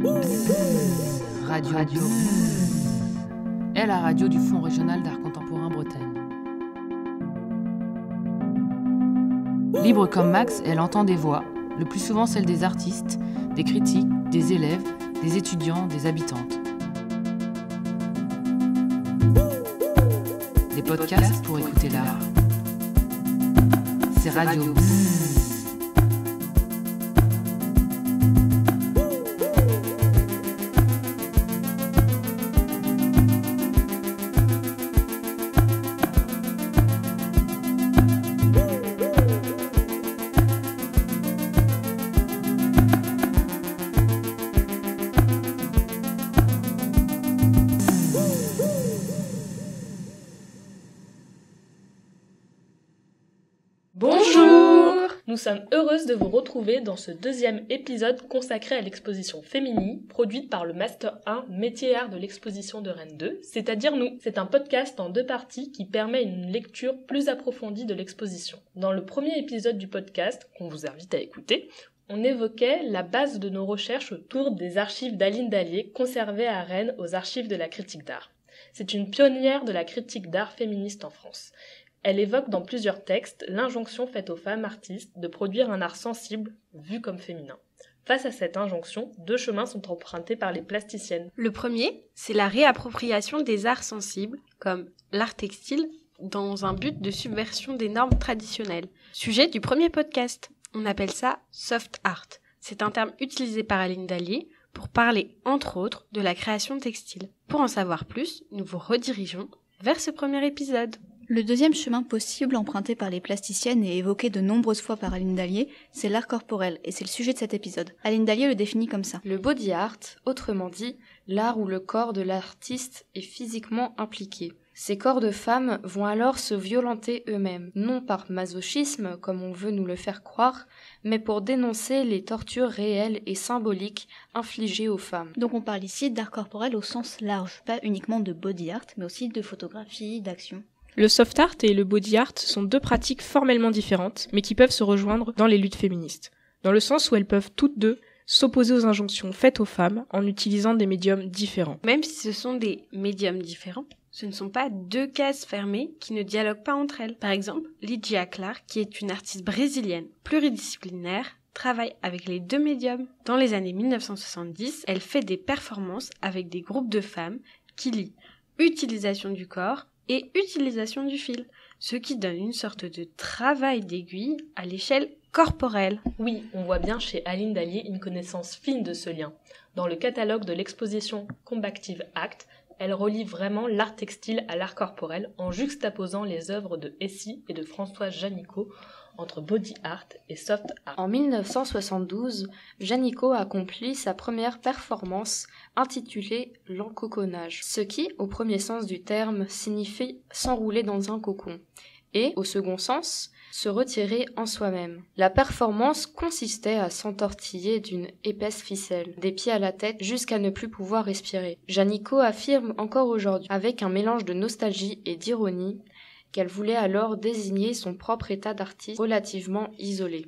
Radio est la radio du Fonds régional d'art contemporain Bretagne. Libre comme Max, elle entend des voix, le plus souvent celles des artistes, des critiques, des élèves, des étudiants, des habitantes. Des podcasts pour écouter l'art. C'est Radio. Nous sommes heureuses de vous retrouver dans ce deuxième épisode consacré à l'exposition Fémini, produite par le Master 1 Métiers et Arts de l'exposition de Rennes 2, c'est-à-dire nous. C'est un podcast en 2 parties qui permet une lecture plus approfondie de l'exposition. Dans le premier épisode du podcast, qu'on vous invite à écouter, on évoquait la base de nos recherches autour des archives d'Aline Dallier conservées à Rennes aux archives de la critique d'art. C'est une pionnière de la critique d'art féministe en France. Elle évoque dans plusieurs textes l'injonction faite aux femmes artistes de produire un art sensible, vu comme féminin. Face à cette injonction, 2 chemins sont empruntés par les plasticiennes. Le premier, c'est la réappropriation des arts sensibles, comme l'art textile, dans un but de subversion des normes traditionnelles. Sujet du premier podcast. On appelle ça soft art. C'est un terme utilisé par Aline Dallier pour parler, entre autres, de la création textile. Pour en savoir plus, nous vous redirigeons vers ce premier épisode. Le deuxième chemin possible emprunté par les plasticiennes et évoqué de nombreuses fois par Aline Dallier, c'est l'art corporel, et c'est le sujet de cet épisode. Aline Dallier le définit comme ça. Le body art, autrement dit, l'art où le corps de l'artiste est physiquement impliqué. Ces corps de femmes vont alors se violenter eux-mêmes, non par masochisme, comme on veut nous le faire croire, mais pour dénoncer les tortures réelles et symboliques infligées aux femmes. Donc on parle ici d'art corporel au sens large, pas uniquement de body art, mais aussi de photographie, d'action. Le soft art et le body art sont 2 pratiques formellement différentes, mais qui peuvent se rejoindre dans les luttes féministes, dans le sens où elles peuvent toutes 2 s'opposer aux injonctions faites aux femmes en utilisant des médiums différents. Même si ce sont des médiums différents, ce ne sont pas 2 cases fermées qui ne dialoguent pas entre elles. Par exemple, Lygia Clark, qui est une artiste brésilienne pluridisciplinaire, travaille avec les 2 médiums. Dans les années 1970, elle fait des performances avec des groupes de femmes qui lient utilisation du corps et utilisation du fil, ce qui donne une sorte de travail d'aiguille à l'échelle corporelle. Oui, on voit bien chez Aline Dallier une connaissance fine de ce lien. Dans le catalogue de l'exposition Combactive Act, elle relie vraiment l'art textile à l'art corporel en juxtaposant les œuvres de Essie et de Françoise Janicot entre body art et soft art. En 1972, Janicot accomplit sa première performance intitulée l'encoconnage, ce qui, au premier sens du terme, signifie s'enrouler dans un cocon, et, au second sens, se retirer en soi-même. La performance consistait à s'entortiller d'une épaisse ficelle, des pieds à la tête, jusqu'à ne plus pouvoir respirer. Janicot affirme encore aujourd'hui, avec un mélange de nostalgie et d'ironie, qu'elle voulait alors désigner son propre état d'artiste relativement isolé,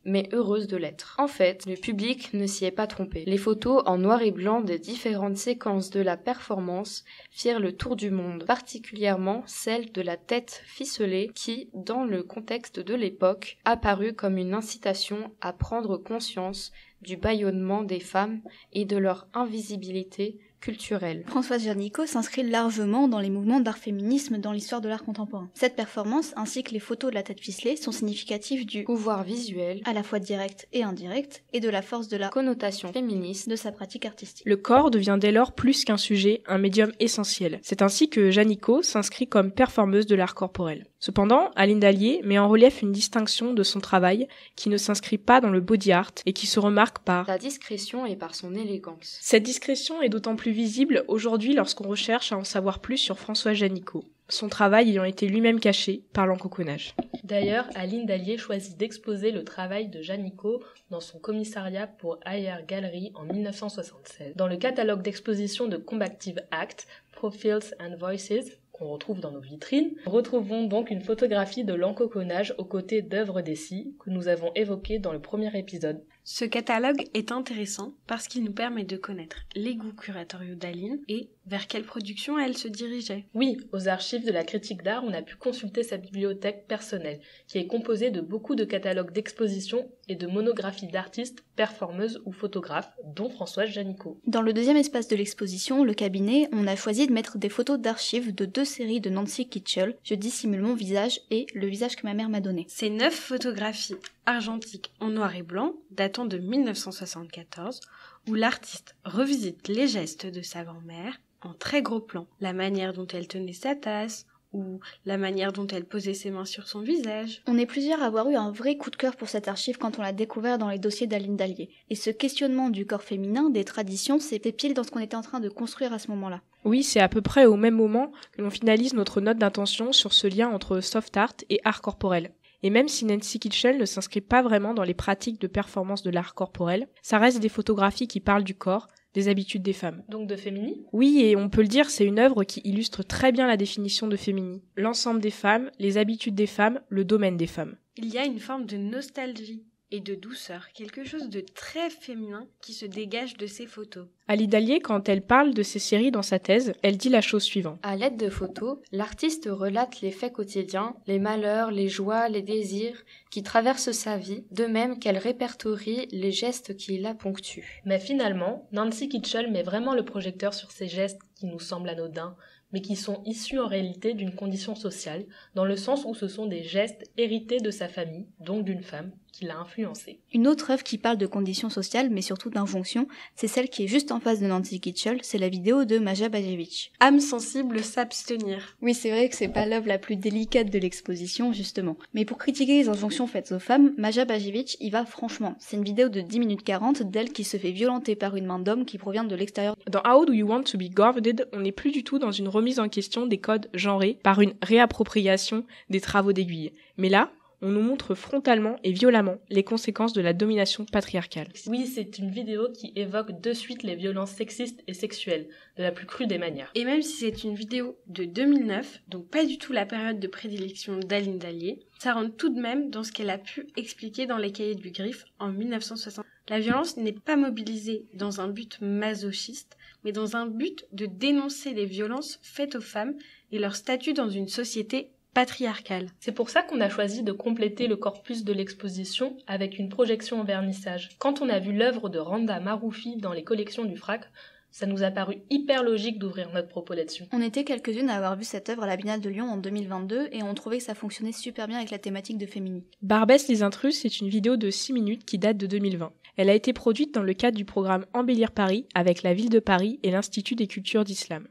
mais heureuse de l'être. En fait, le public ne s'y est pas trompé. Les photos en noir et blanc des différentes séquences de la performance firent le tour du monde, particulièrement celle de la tête ficelée qui, dans le contexte de l'époque, apparut comme une incitation à prendre conscience du bâillonnement des femmes et de leur invisibilité culturelle. Françoise Janicot s'inscrit largement dans les mouvements d'art féminisme dans l'histoire de l'art contemporain. Cette performance, ainsi que les photos de la tête ficelée, sont significatives du pouvoir visuel, à la fois direct et indirect, et de la force de la connotation féministe de sa pratique artistique. Le corps devient dès lors plus qu'un sujet, un médium essentiel. C'est ainsi que Janicot s'inscrit comme performeuse de l'art corporel. Cependant, Aline Dallier met en relief une distinction de son travail qui ne s'inscrit pas dans le body art et qui se remarque par sa discrétion et par son élégance. Cette discrétion est d'autant plus visible aujourd'hui lorsqu'on recherche à en savoir plus sur Françoise Janicot, son travail ayant été lui-même caché par l'encoconnage. D'ailleurs, Aline Dallier choisit d'exposer le travail de Janicot dans son commissariat pour Ayer Gallery en 1976. Dans le catalogue d'exposition de Combactive Act, Profiles and Voices, qu'on retrouve dans nos vitrines, retrouvons donc une photographie de l'encoconnage aux côtés d'œuvres d'Essie que nous avons évoquées dans le premier épisode. Ce catalogue est intéressant parce qu'il nous permet de connaître les goûts curatoriaux d'Aline et vers quelle production elle se dirigeait. Oui, aux archives de la critique d'art, on a pu consulter sa bibliothèque personnelle, qui est composée de beaucoup de catalogues d'expositions et de monographies d'artistes, performeuses ou photographes, dont Françoise Janicot. Dans le deuxième espace de l'exposition, le cabinet, on a choisi de mettre des photos d'archives de 2 séries de Nancy Kitchell, Je dissimule mon visage et Le visage que ma mère m'a donné. Ces 9 photographies argentiques en noir et blanc, datant de 1974, où l'artiste revisite les gestes de sa grand-mère en très gros plan, la manière dont elle tenait sa tasse, ou la manière dont elle posait ses mains sur son visage. On est plusieurs à avoir eu un vrai coup de cœur pour cette archive quand on l'a découvert dans les dossiers d'Aline Dallier. Et ce questionnement du corps féminin, des traditions, c'était pile dans ce qu'on était en train de construire à ce moment-là. Oui, c'est à peu près au même moment que l'on finalise notre note d'intention sur ce lien entre soft art et art corporel. Et même si Nancy Kitchell ne s'inscrit pas vraiment dans les pratiques de performance de l'art corporel, ça reste des photographies qui parlent du corps, des habitudes des femmes. Donc de Féminie ? Oui, et on peut le dire, c'est une œuvre qui illustre très bien la définition de Féminie. L'ensemble des femmes, les habitudes des femmes, le domaine des femmes. Il y a une forme de nostalgie et de douceur, quelque chose de très féminin qui se dégage de ces photos. Aline Dallier, quand elle parle de ces séries dans sa thèse, elle dit la chose suivante. À l'aide de photos, l'artiste relate les faits quotidiens, les malheurs, les joies, les désirs qui traversent sa vie, de même qu'elle répertorie les gestes qui la ponctuent. Mais finalement, Nancy Kitchell met vraiment le projecteur sur ces gestes qui nous semblent anodins, mais qui sont issus en réalité d'une condition sociale, dans le sens où ce sont des gestes hérités de sa famille, donc d'une femme, qui l'a influencée. Une autre œuvre qui parle de conditions sociales, mais surtout d'injonctions, c'est celle qui est juste en face de Nancy Kitchell, c'est la vidéo de Maja Bajevic. Âme sensible, s'abstenir. Oui, c'est vrai que c'est pas l'œuvre la plus délicate de l'exposition, justement. Mais pour critiquer les injonctions faites aux femmes, Maja Bajevic y va franchement. C'est une vidéo de 10 minutes 40 d'elle qui se fait violenter par une main d'homme qui provient de l'extérieur. Dans How Do You Want to Be Governed, on n'est plus du tout dans une remise en question des codes genrés par une réappropriation des travaux d'aiguille. Mais là, on nous montre frontalement et violemment les conséquences de la domination patriarcale. Oui, c'est une vidéo qui évoque de suite les violences sexistes et sexuelles, de la plus crue des manières. Et même si c'est une vidéo de 2009, donc pas du tout la période de prédilection d'Aline Dallier, ça rentre tout de même dans ce qu'elle a pu expliquer dans les cahiers du Griffe en 1960. La violence n'est pas mobilisée dans un but masochiste, mais dans un but de dénoncer les violences faites aux femmes et leur statut dans une société patriarcale. C'est pour ça qu'on a choisi de compléter le corpus de l'exposition avec une projection en vernissage. Quand on a vu l'œuvre de Randa Maroufi dans les collections du FRAC, ça nous a paru hyper logique d'ouvrir notre propos là-dessus. On était quelques-unes à avoir vu cette œuvre à la Biennale de Lyon en 2022 et on trouvait que ça fonctionnait super bien avec la thématique de Féminie. Barbès les intrus, c'est une vidéo de 6 minutes qui date de 2020. Elle a été produite dans le cadre du programme Embellir Paris avec la ville de Paris et l'Institut des cultures d'islam.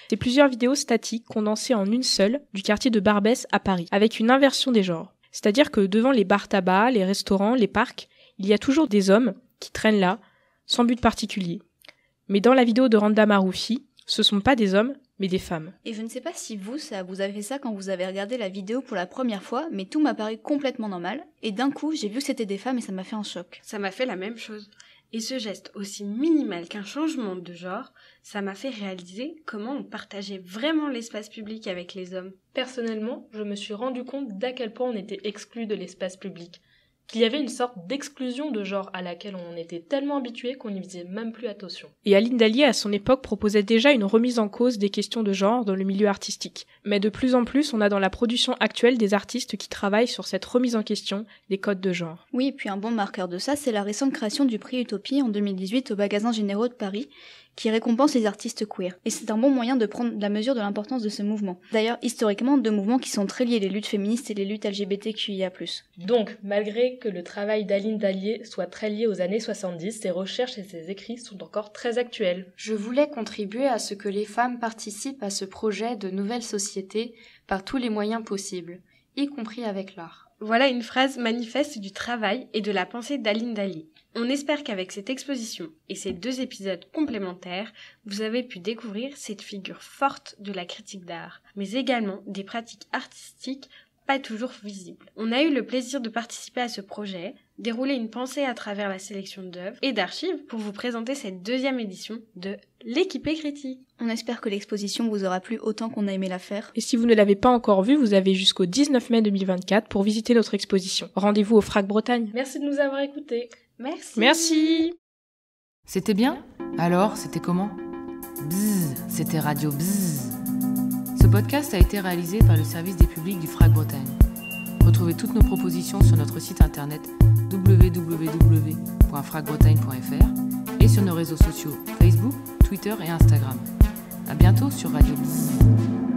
C'est plusieurs vidéos statiques condensées en une seule du quartier de Barbès à Paris, avec une inversion des genres. C'est-à-dire que devant les bars tabac, les restaurants, les parcs, il y a toujours des hommes qui traînent là, sans but particulier. Mais dans la vidéo de Randa Maroufi, ce sont pas des hommes, mais des femmes. Et je ne sais pas si vous avez fait ça quand vous avez regardé la vidéo pour la première fois, mais tout m'a paru complètement normal, et d'un coup, j'ai vu que c'était des femmes et ça m'a fait un choc. Ça m'a fait la même chose. Et ce geste aussi minimal qu'un changement de genre, ça m'a fait réaliser comment on partageait vraiment l'espace public avec les hommes. Personnellement, je me suis rendu compte d'à quel point on était exclus de l'espace public. Qu'il y avait une sorte d'exclusion de genre à laquelle on était tellement habitué qu'on n'y faisait même plus attention. Et Aline Dallier, à son époque, proposait déjà une remise en cause des questions de genre dans le milieu artistique. Mais de plus en plus, on a dans la production actuelle des artistes qui travaillent sur cette remise en question des codes de genre. Oui, et puis un bon marqueur de ça, c'est la récente création du prix Utopie en 2018 au Magasins Généraux de Paris, qui récompense les artistes queer. Et c'est un bon moyen de prendre la mesure de l'importance de ce mouvement. D'ailleurs, historiquement, deux mouvements qui sont très liés, les luttes féministes et les luttes LGBTQIA+. Donc, malgré que le travail d'Aline Dallier soit très lié aux années 70, ses recherches et ses écrits sont encore très actuels. Je voulais contribuer à ce que les femmes participent à ce projet de nouvelle société par tous les moyens possibles, y compris avec l'art. Voilà une phrase manifeste du travail et de la pensée d'Aline Dallier. On espère qu'avec cette exposition et ces 2 épisodes complémentaires, vous avez pu découvrir cette figure forte de la critique d'art, mais également des pratiques artistiques pas toujours visibles. On a eu le plaisir de participer à ce projet, dérouler une pensée à travers la sélection d'œuvres et d'archives pour vous présenter cette 2e édition de l'Équipée critique. On espère que l'exposition vous aura plu autant qu'on a aimé la faire. Et si vous ne l'avez pas encore vue, vous avez jusqu'au 19 mai 2024 pour visiter notre exposition. Rendez-vous au FRAC Bretagne. Merci de nous avoir écoutés. Merci. C'était bien ? Alors, c'était comment ? Bzzz, c'était Radio Bzzz. Ce podcast a été réalisé par le service des publics du FRAC Bretagne. Retrouvez toutes nos propositions sur notre site internet www.fracbretagne.fr et sur nos réseaux sociaux Facebook, Twitter et Instagram. À bientôt sur Radio Bzzz.